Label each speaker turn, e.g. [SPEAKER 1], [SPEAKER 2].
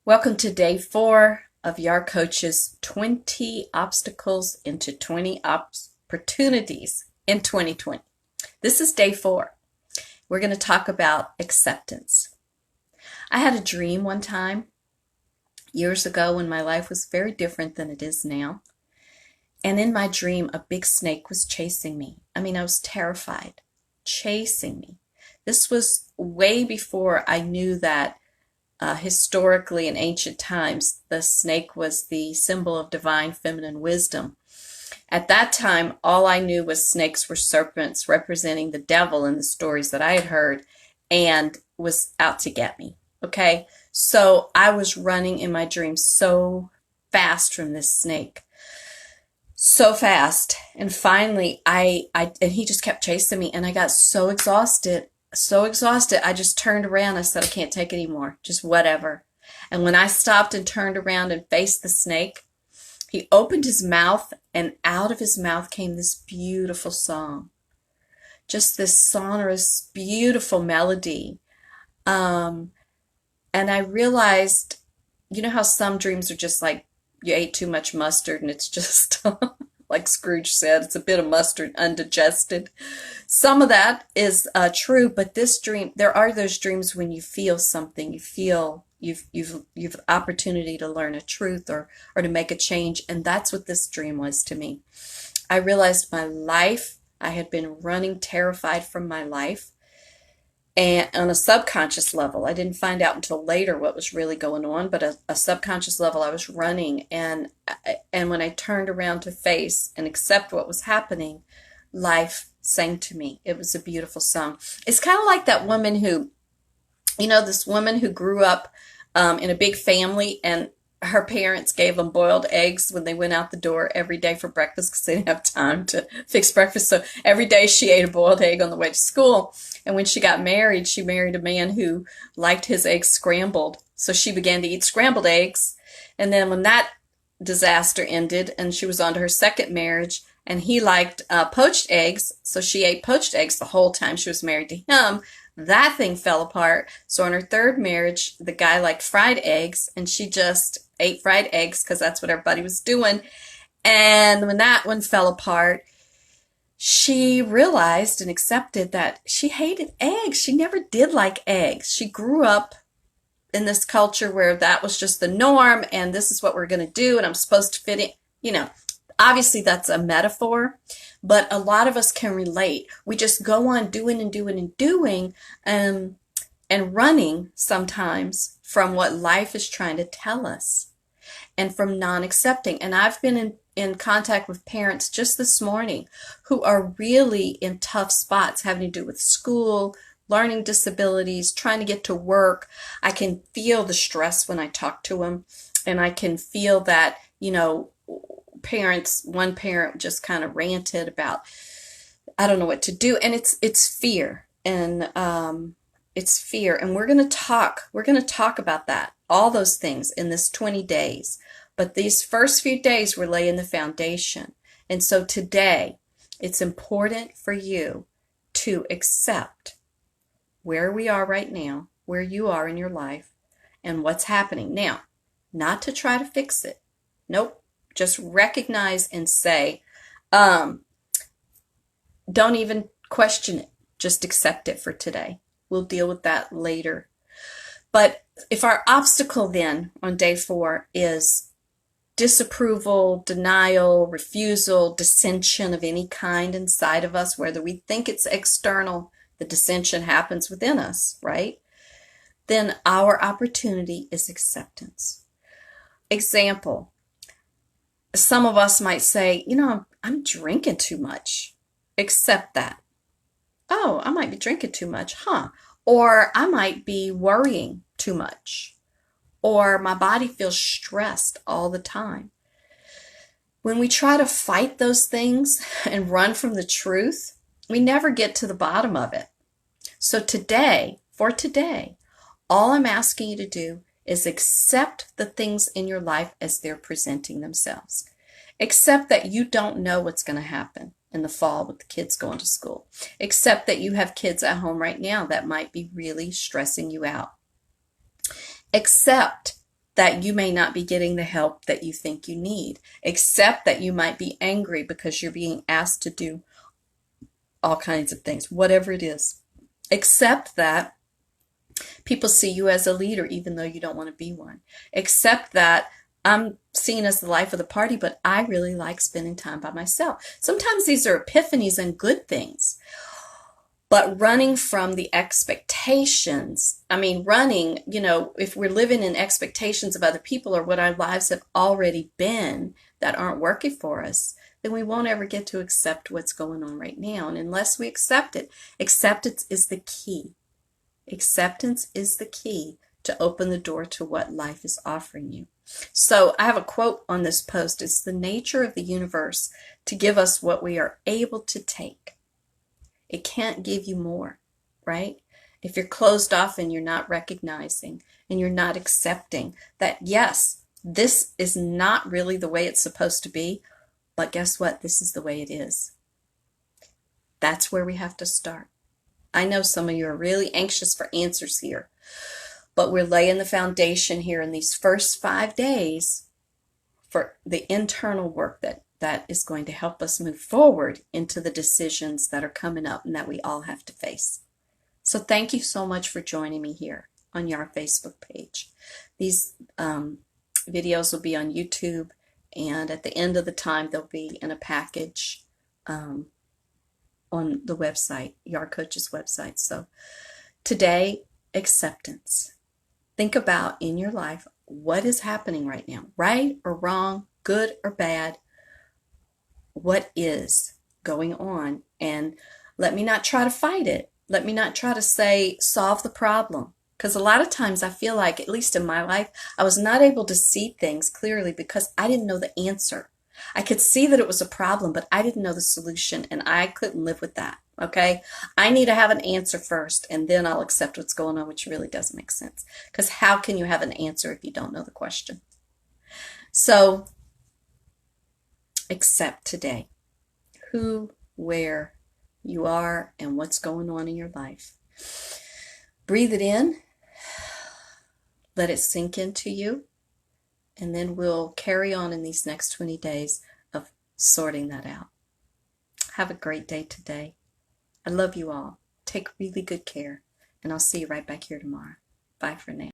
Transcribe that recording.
[SPEAKER 1] Welcome to day 4 of Your Coach's 20 Obstacles into 20 Opportunities in 2020. This is day 4. We're going to talk about acceptance. I had a dream one time, years ago, when my life was very different than it is now. And in my dream, a big snake was chasing me. I was terrified, chasing me. This was way before I knew that historically in ancient times, the snake was the symbol of divine feminine wisdom. At that time, all I knew was snakes were serpents representing the devil in the stories that I had heard and was out to get me. Okay, so I was running in my dreams so fast from this snake. So fast. And finally, and he just kept chasing me and I got so exhausted. I just turned around. I said, I can't take it anymore. Just whatever. And when I stopped and turned around and faced the snake, he opened his mouth and out of his mouth came this beautiful song. Just this sonorous, beautiful melody. And I realized, you know how some dreams are just like you ate too much mustard and it's just like Scrooge said, it's a bit of mustard undigested. Some of that is true, but this dream, there are those dreams when you feel something, you feel you've opportunity to learn a truth or to make a change, and that's what this dream was to me. I realized my life, I had been running terrified from my life, and on a subconscious level, I didn't find out until later what was really going on, but a subconscious level, I was running. And when I turned around to face and accept what was happening, life sang to me. It was a beautiful song. It's kind of like that woman who, this woman who grew up in a big family, and her parents gave them boiled eggs when they went out the door every day for breakfast because they didn't have time to fix breakfast. So every day she ate a boiled egg on the way to school. And when she got married, she married a man who liked his eggs scrambled. So she began to eat scrambled eggs. And then when that disaster ended and she was on to her second marriage, and he liked poached eggs, so she ate poached eggs the whole time she was married to him. That thing fell apart. So on her third marriage, the guy liked fried eggs, and she just ate fried eggs because that's what everybody was doing. And when that one fell apart, she realized and accepted that she hated eggs. She never did like eggs. She grew up in this culture where that was just the norm, and this is what we're going to do, and I'm supposed to fit in. Obviously that's a metaphor, but a lot of us can relate. We just go on doing and doing and doing, and running sometimes from what life is trying to tell us and from non-accepting. And I've been in contact with parents just this morning who are really in tough spots having to do with school, learning disabilities, trying to get to work. I can feel the stress when I talk to them, and I can feel that, one parent just kind of ranted about, I don't know what to do. And it's fear, and it's fear. And we're going to talk about that, all those things in this 20 days. But these first few days, we're laying the foundation. And so today, it's important for you to accept where we are right now, where you are in your life, and what's happening. Now, not to try to fix it. Nope. Just recognize and say, don't even question it. Just accept it for today. We'll deal with that later. But if our obstacle then on day 4 is disapproval, denial, refusal, dissension of any kind inside of us, whether we think it's external, the dissension happens within us, right? Then our opportunity is acceptance. Example. Some of us might say, I'm drinking too much. Accept that. Oh, I might be drinking too much, huh? Or I might be worrying too much. Or my body feels stressed all the time. When we try to fight those things and run from the truth, we never get to the bottom of it. So for today, all I'm asking you to do is accept the things in your life as they're presenting themselves. Accept that you don't know what's going to happen in the fall with the kids going to school. Accept that you have kids at home right now that might be really stressing you out. Accept that you may not be getting the help that you think you need. Accept that you might be angry because you're being asked to do all kinds of things, whatever it is. Accept that people see you as a leader even though you don't want to be one. Accept that I'm seen as the life of the party, but I really like spending time by myself. Sometimes these are epiphanies and good things. But running from the expectations, running, if we're living in expectations of other people or what our lives have already been that aren't working for us, then we won't ever get to accept what's going on right now. And unless we accept it, acceptance is the key. Acceptance is the key to open the door to what life is offering you. So I have a quote on this post. It's the nature of the universe to give us what we are able to take. It can't give you more, right? If you're closed off and you're not recognizing and you're not accepting that, yes, this is not really the way it's supposed to be, but guess what? This is the way it is. That's where we have to start. I know some of you are really anxious for answers here, but we're laying the foundation here in these first 5 days for the internal work that is going to help us move forward into the decisions that are coming up and that we all have to face. So thank you so much for joining me here on your Facebook page. These videos will be on YouTube, and at the end of the time they'll be in a package on the website, Your Coach's website. So today, acceptance. Think about in your life what is happening right now, right or wrong, good or bad. What is going on? And let me not try to fight it. Let me not try to say, solve the problem. Because a lot of times I feel like, at least in my life, I was not able to see things clearly because I didn't know the answer. I could see that it was a problem, but I didn't know the solution, and I couldn't live with that. Okay? I need to have an answer first, and then I'll accept what's going on, which really doesn't make sense. Because how can you have an answer if you don't know the question? So, accept today who, where you are, and what's going on in your life. Breathe it in. Let it sink into you. And then we'll carry on in these next 20 days of sorting that out. Have a great day today. I love you all. Take really good care. And I'll see you right back here tomorrow. Bye for now.